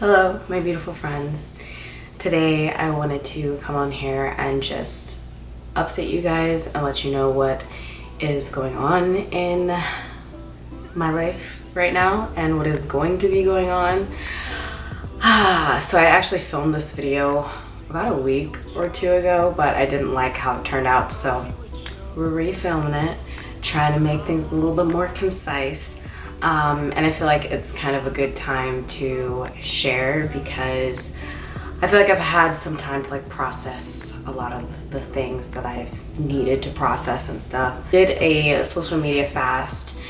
Hello, my beautiful friends. Today I wanted to come on here and just update you guys and let you know what is going on in my life right now and what is going to be going on. So I actually filmed this video about a week or two ago, but I didn't like how it turned out, so we're refilming it, trying to make things a little bit more concise. And I feel like it's kind of a good time to share because I feel like I've had some time to like process a lot of the things that I've needed to process and stuff. Did a social media fast.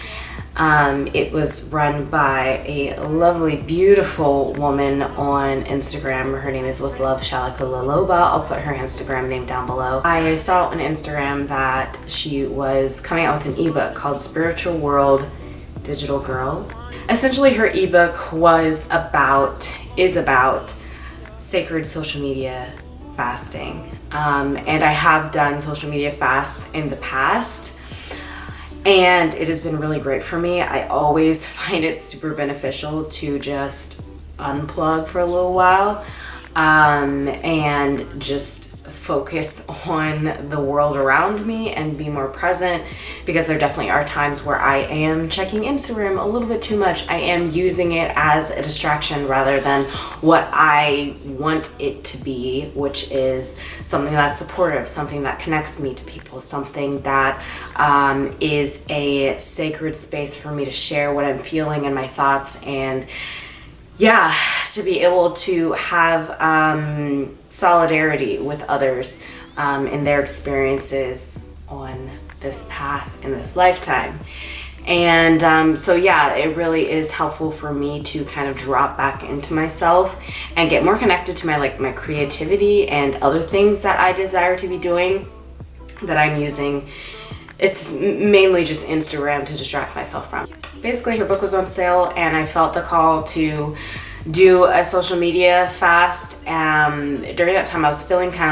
It was run by a lovely, beautiful woman on Instagram. Her name is With Love Shalakalaloba. I'll put her Instagram name down below. I saw on Instagram that she was coming out with an ebook called Spiritual World Digital Girl. Essentially her ebook is about sacred social media fasting. And I have done social media fasts in the past and it has been really great for me. I always find it super beneficial to just unplug for a little while and just focus on the world around me and be more present, because there definitely are times where I am checking Instagram a little bit too much. I am using it as a distraction rather than what I want it to be, which is something that's supportive, something that connects me to people, something that is a sacred space for me to share what I'm feeling and my thoughts, and yeah, to be able to have solidarity with others in their experiences on this path in this lifetime. And so yeah, it really is helpful for me to kind of drop back into myself and get more connected to my creativity and other things that I desire to be doing that I'm using. It's mainly just Instagram to distract myself from. Basically, her book was on sale and I felt the call to do a social media fast. During that time I was feeling kind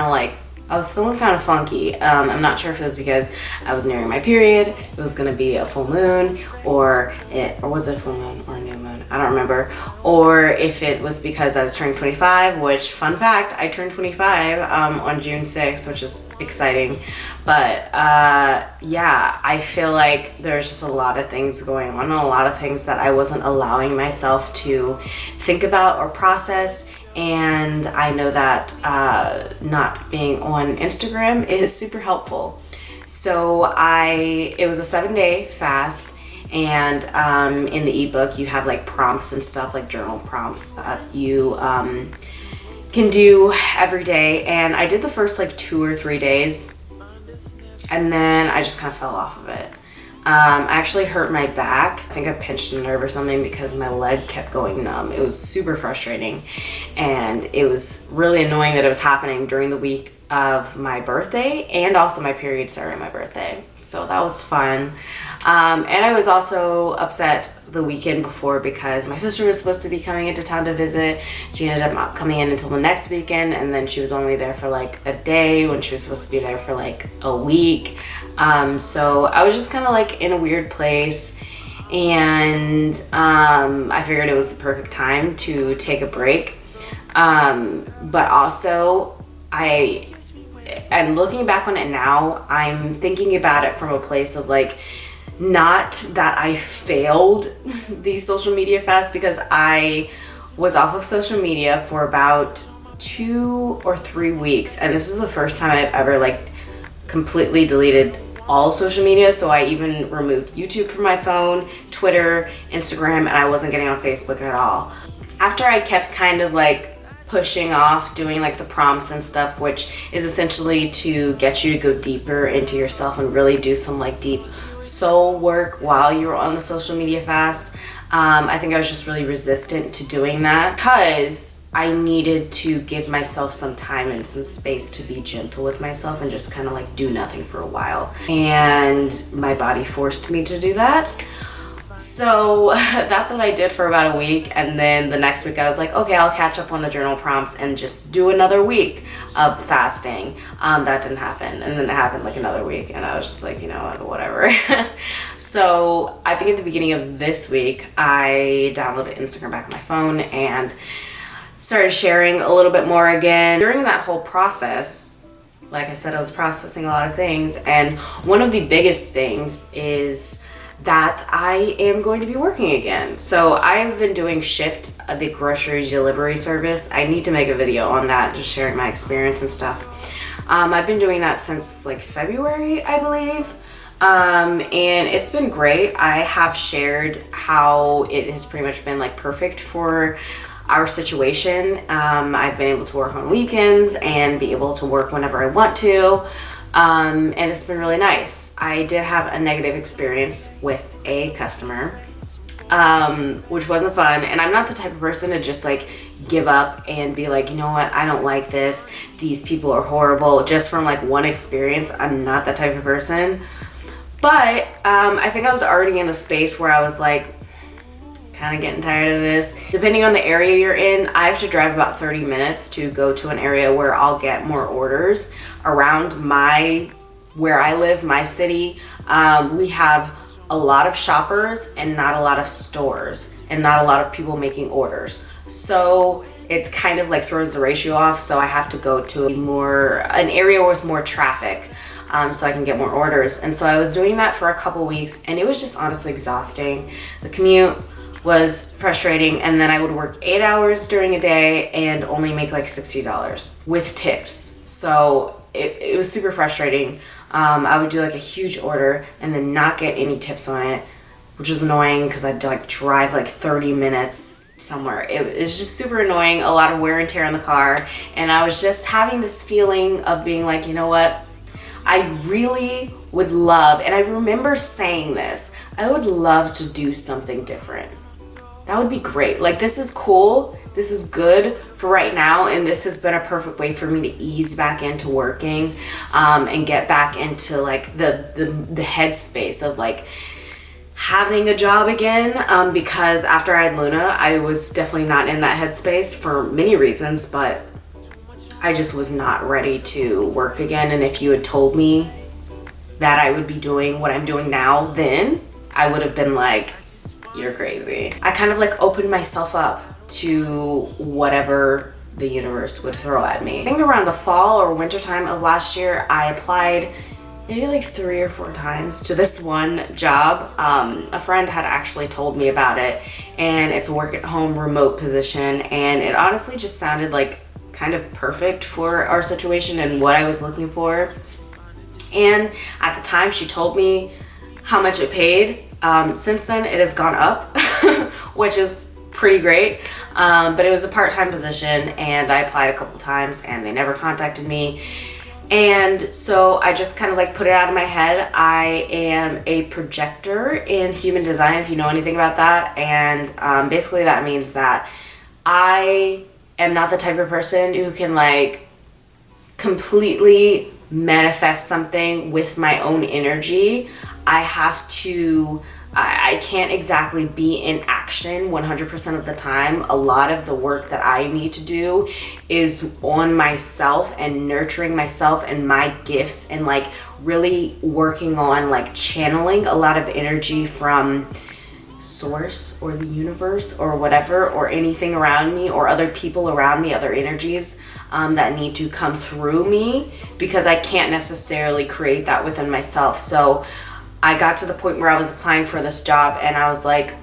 of funky. I'm not sure if it was because I was nearing my period, it was gonna be a full moon, or was it a full moon or a new moon? I don't remember. Or if it was because I was turning 25, which, fun fact, I turned 25 on June 6th, which is exciting. But yeah, I feel like there's just a lot of things going on, a lot of things that I wasn't allowing myself to think about or process. And I know that not being on Instagram is super helpful. So it was a 7-day fast, and in the ebook you have like prompts and stuff, like journal prompts that you can do every day. And I did the first like 2 or 3 days and then I just kind of fell off of it. I actually hurt my back. I think I pinched a nerve or something because my leg kept going numb. It was super frustrating and it was really annoying that it was happening during the week of my birthday, and also my period started on my birthday. So that was fun. And I was also upset the weekend before because my sister was supposed to be coming into town to visit. She ended up not coming in until the next weekend, and then she was only there for like a day when she was supposed to be there for like a week. So I was just kind of like in a weird place, and I figured it was the perfect time to take a break. But also and looking back on it now, I'm thinking about it from a place of like, not that I failed these social media fasts, because I was off of social media for about 2 or 3 weeks, and this is the first time I've ever like completely deleted all social media. So I even removed YouTube from my phone, Twitter, Instagram, and I wasn't getting on Facebook at all. After I kept kind of like pushing off doing like the prompts and stuff, which is essentially to get you to go deeper into yourself and really do some like deep soul work while you're on the social media fast, I think I was just really resistant to doing that because I needed to give myself some time and some space to be gentle with myself and just kind of like do nothing for a while. And my body forced me to do that. So that's what I did for about a week, and then the next week I was like, okay, I'll catch up on the journal prompts and just do another week of fasting. That didn't happen, and then it happened like another week, and I was just like, you know what, whatever. So I think at the beginning of this week I downloaded Instagram back on my phone, and started sharing a little bit more again. During that whole process, like I said, I was processing a lot of things, and one of the biggest things is that I am going to be working again. So I've been doing Shipt, the grocery delivery service. I need to make a video on that, just sharing my experience and stuff. I've been doing that since like February, I believe. And it's been great. I have shared how it has pretty much been like perfect for our situation. I've been able to work on weekends and be able to work whenever I want to. And it's been really nice. I did have a negative experience with a customer, which wasn't fun. And I'm not the type of person to just like give up and be like, you know what, I don't like this. These people are horrible. Just from like one experience, I'm not that type of person. But I think I was already in the space where I was like, kind of getting tired of this. Depending on the area you're in, I have to drive about 30 minutes to go to an area where I'll get more orders. Around where I live, my city, we have a lot of shoppers and not a lot of stores and not a lot of people making orders. So it's kind of like throws the ratio off. So I have to go to an area with more traffic. So I can get more orders. And so I was doing that for a couple weeks, and it was just honestly exhausting. The commute was frustrating, and then I would work 8 hours during a day and only make like $60 with tips. So it was super frustrating. I would do like a huge order and then not get any tips on it, which was annoying because I'd like drive like 30 minutes somewhere. It was just super annoying, a lot of wear and tear on the car, and I was just having this feeling of being like, you know what, I really would love, and I remember saying this, I would love to do something different. That would be great. Like, this is cool, this is good for right now, and this has been a perfect way for me to ease back into working, and get back into like the headspace of like having a job again, because after I had Luna, I was definitely not in that headspace for many reasons, but I just was not ready to work again. And if you had told me that I would be doing what I'm doing now, then I would have been like, you're crazy. I kind of like opened myself up to whatever the universe would throw at me. I think around the fall or winter time of last year, I applied maybe like 3 or 4 times to this one job. A friend had actually told me about it, and it's a work at home remote position, and it honestly just sounded like kind of perfect for our situation and what I was looking for. And at the time she told me how much it paid. Since then it has gone up, which is pretty great. But it was a part-time position, and I applied a couple times and they never contacted me. And so I just kind of like put it out of my head. I am a projector in human design, if you know anything about that. And basically that means that I am not the type of person who can like completely manifest something with my own energy. I can't exactly be in action 100% of the time. A lot of the work that I need to do is on myself and nurturing myself and my gifts, and like really working on like channeling a lot of energy from source or the universe or whatever, or anything around me or other people around me, other energies that need to come through me, because I can't necessarily create that within myself. So I got to the point where I was applying for this job and I was like,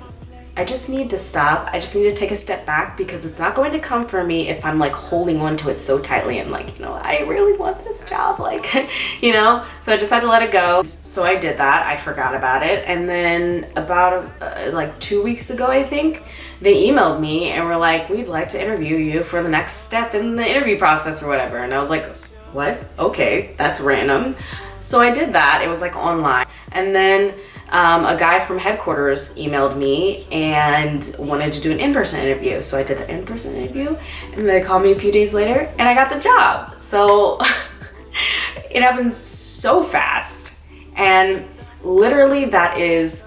I just need to stop. I just need to take a step back, because it's not going to come for me if I'm like holding on to it so tightly and like, you know, I really want this job, like, you know, so I just had to let it go. So I did that. I forgot about it. And then about like 2 weeks ago, I think, they emailed me and were like, we'd like to interview you for the next step in the interview process or whatever. And I was like, what? Okay, that's random. So I did that. It was like online. And then a guy from headquarters emailed me and wanted to do an in-person interview. So I did the in-person interview, and they called me a few days later and I got the job. So it happened so fast. And literally that is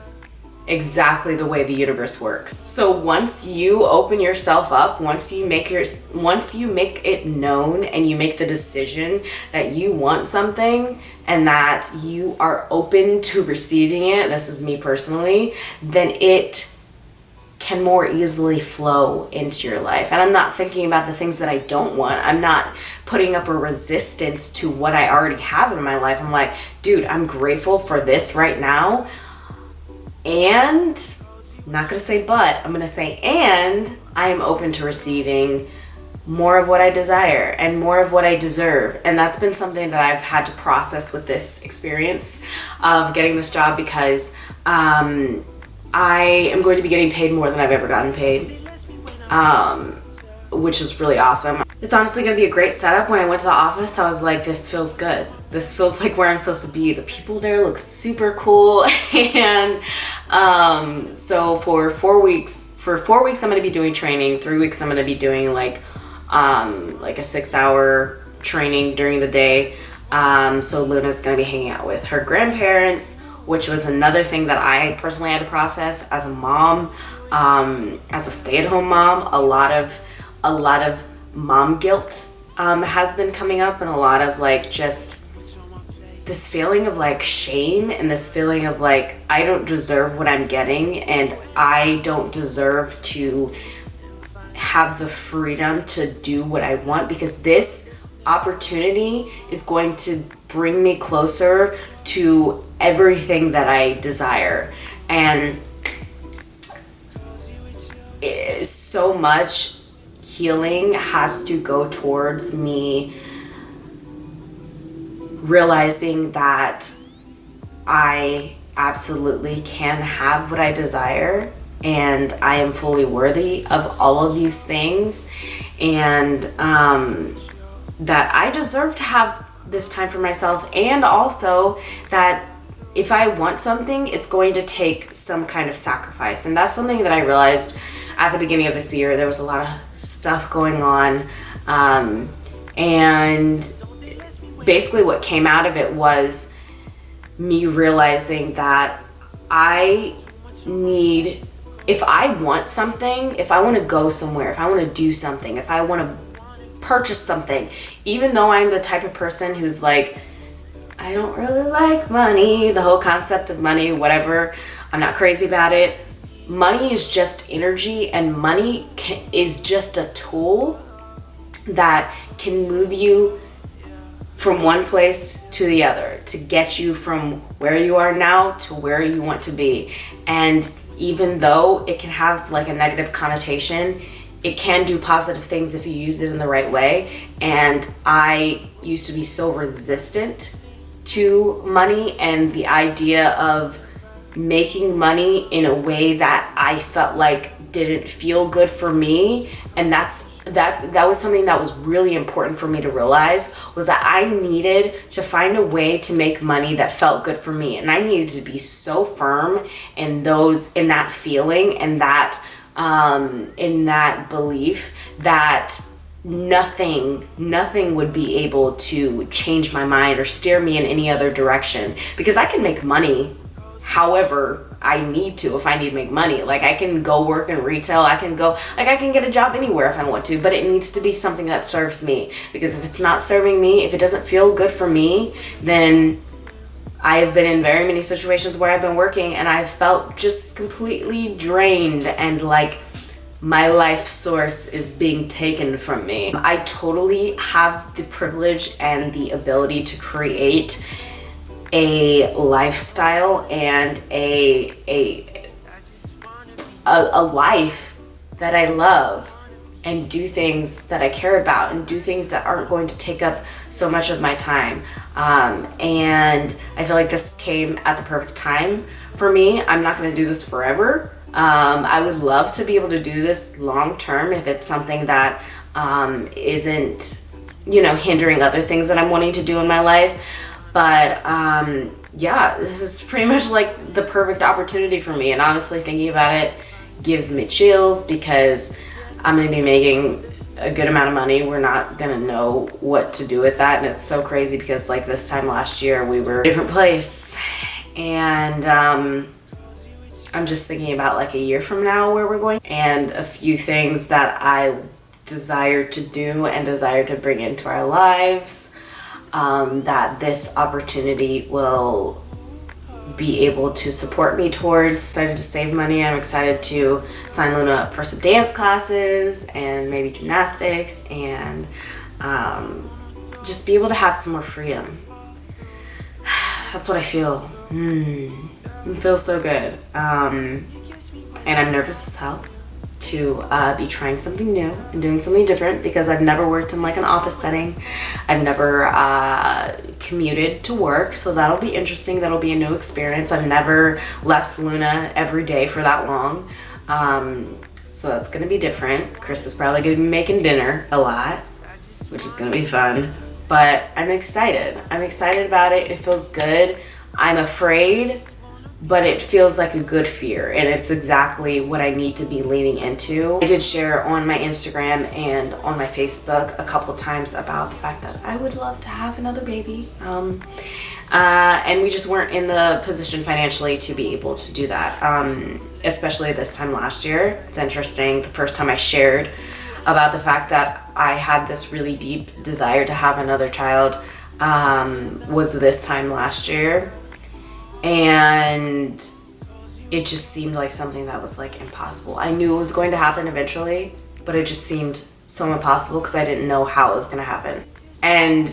exactly the way the universe works. So once you open yourself up, once you make it known and you make the decision that you want something and that you are open to receiving it, this is me personally, then it can more easily flow into your life. And I'm not thinking about the things that I don't want. I'm not putting up a resistance to what I already have in my life. I'm like, dude, I'm grateful for this right now. And I'm not gonna say but, I'm gonna say and I am open to receiving more of what I desire and more of what I deserve. And that's been something that I've had to process with this experience of getting this job, because I am going to be getting paid more than I've ever gotten paid, which is really awesome. It's honestly going to be a great setup. When I went to the office, I was like, this feels good. This feels like where I'm supposed to be. The people there look super cool. And so for 4 weeks, I'm going to be doing training. 3 weeks I'm going to be doing like a 6-hour training during the day. So Luna's going to be hanging out with her grandparents, which was another thing that I personally had to process as a mom, as a stay-at-home mom. A lot of mom guilt has been coming up, and a lot of like just this feeling of like shame and this feeling of like I don't deserve what I'm getting, and I don't deserve to have the freedom to do what I want, because this opportunity is going to bring me closer to everything that I desire. And so much healing has to go towards me realizing that I absolutely can have what I desire, and I am fully worthy of all of these things, and that I deserve to have this time for myself, and also that if I want something, it's going to take some kind of sacrifice. And that's something that I realized at the beginning of this year. There was a lot of stuff going on, and basically what came out of it was me realizing that if I want something, if I want to go somewhere, if I want to do something, if I want to purchase something, even though I'm the type of person who's like, I don't really like money, the whole concept of money, whatever, I'm not crazy about it. Money is just energy, and money is just a tool that can move you from one place to the other, to get you from where you are now to where you want to be. And even though it can have like a negative connotation, it can do positive things if you use it in the right way. And I used to be so resistant to money and the idea of making money in a way that I felt like didn't feel good for me. And that was something that was really important for me to realize, was that I needed to find a way to make money that felt good for me. And I needed to be so firm in that feeling and that in that belief that nothing would be able to change my mind or steer me in any other direction, because I can make money however I need to. If I need to make money, like I can go work in retail, I can get a job anywhere if I want to, but it needs to be something that serves me. Because if it's not serving me, if it doesn't feel good for me, then I've been in very many situations where I've been working and I've felt just completely drained and like my life source is being taken from me. I totally have the privilege and the ability to create a lifestyle and a life that I love, and do things that I care about, and do things that aren't going to take up so much of my time. And I feel like this came at the perfect time for me. I'm not going to do this forever. I would love to be able to do this long term if it's something that isn't, hindering other things that I'm wanting to do in my life. But yeah, this is pretty much like the perfect opportunity for me. And honestly, thinking about it gives me chills, because I'm going to be making a good amount of money. We're not going to know what to do with that. And it's so crazy because like this time last year we were in a different place. And I'm just thinking about like a year from now where we're going, and a few things that I desire to do and desire to bring into our lives, that this opportunity will be able to support me towards. Excited to save money. I'm excited to sign Luna up for some dance classes and maybe gymnastics, and just be able to have some more freedom. That's what I feel. It feels so good. And I'm nervous as hell to be trying something new and doing something different, because I've never worked in like an office setting. I've never commuted to work, so that'll be interesting. That'll be a new experience. I've never left Luna every day for that long. So that's gonna be different. Chris is probably gonna be making dinner a lot, which is gonna be fun. But I'm excited. I'm excited about it. It feels good. I'm afraid, but it feels like a good fear, and it's exactly what I need to be leaning into. I did share on my Instagram and on my Facebook a couple times about the fact that I would love to have another baby. And we just weren't in the position financially to be able to do that, especially this time last year. It's interesting, the first time I shared about the fact that I had this really deep desire to have another child was this time last year. And it just seemed like something that was like impossible. I knew it was going to happen eventually, but it just seemed so impossible because I didn't know how it was going to happen. And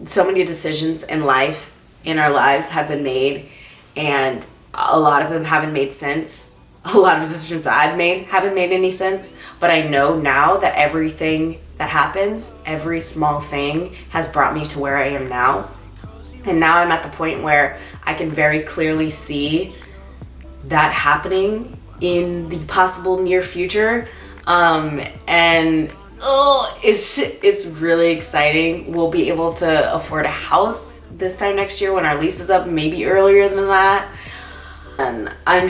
so many decisions in life, in our lives, have been made, and a lot of them haven't made sense. A lot of decisions that I've made haven't made any sense, but I know now that everything that happens, every small thing, has brought me to where I am now. And now I'm at the point where I can very clearly see that happening in the possible near future. It's really exciting. We'll be able to afford a house this time next year when our lease is up, maybe earlier than that. And I'm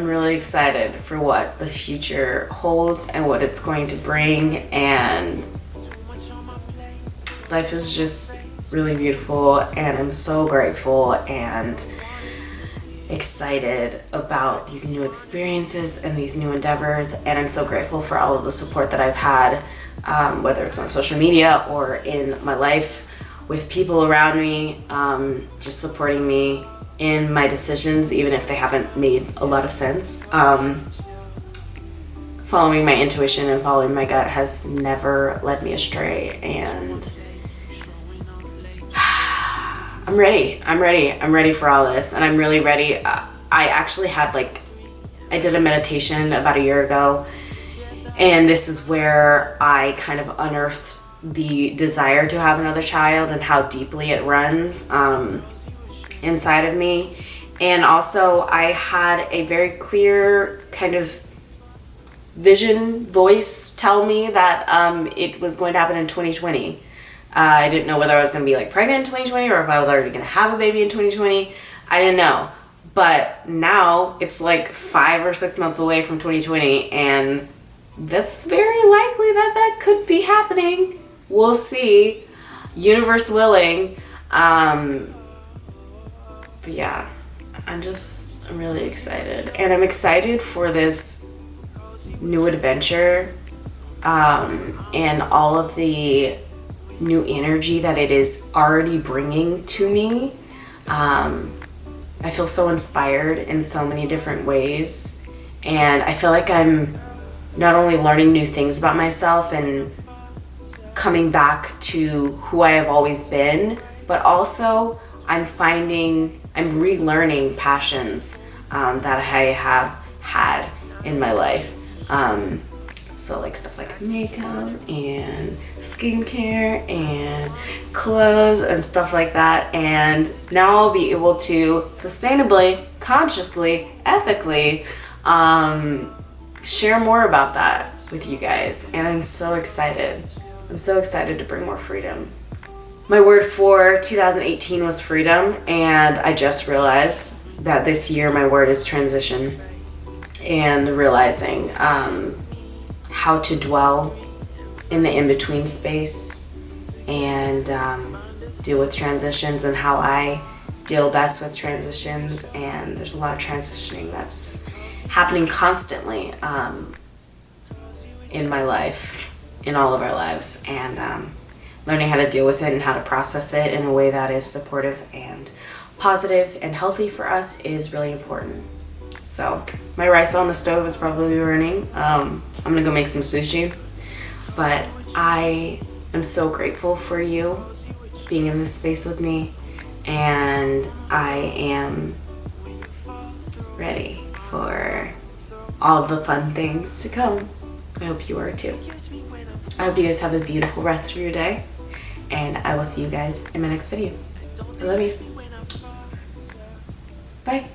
really excited for what the future holds and what it's going to bring. And life is just really beautiful, and I'm so grateful and excited about these new experiences and these new endeavors. And I'm so grateful for all of the support that I've had, whether it's on social media or in my life with people around me, just supporting me in my decisions, even if they haven't made a lot of sense. Following my intuition and following my gut has never led me astray, and I'm ready for all this, and I'm really ready. I actually had I did a meditation about a year ago, and this is where I kind of unearthed the desire to have another child and how deeply it runs inside of me. And also I had a very clear kind of voice tell me that it was going to happen in 2020. I didn't know whether I was going to be pregnant in 2020 or if I was already going to have a baby in 2020. I didn't know. But now it's 5 or 6 months away from 2020, and that's very likely that could be happening. We'll see. Universe willing. But yeah, I'm really excited. And I'm excited for this new adventure and all of the new energy that it is already bringing to me. I feel so inspired in so many different ways, and I feel like I'm not only learning new things about myself and coming back to who I have always been, but also I'm relearning passions that I have had in my life. So stuff like makeup and skincare and clothes and stuff like that. And now I'll be able to sustainably, consciously, ethically share more about that with you guys. And I'm so excited. I'm so excited to bring more freedom. My word for 2018 was freedom, and I just realized that this year my word is transition, and realizing how to dwell in the in-between space and deal with transitions, and how I deal best with transitions. And there's a lot of transitioning that's happening constantly in my life, in all of our lives, and learning how to deal with it and how to process it in a way that is supportive and positive and healthy for us is really important. So my rice on the stove is probably burning. I'm gonna go make some sushi, but I am so grateful for you being in this space with me, and I am ready for all the fun things to come. I hope you are too. I hope you guys have a beautiful rest of your day, and I will see you guys in my next video. I love you. Bye.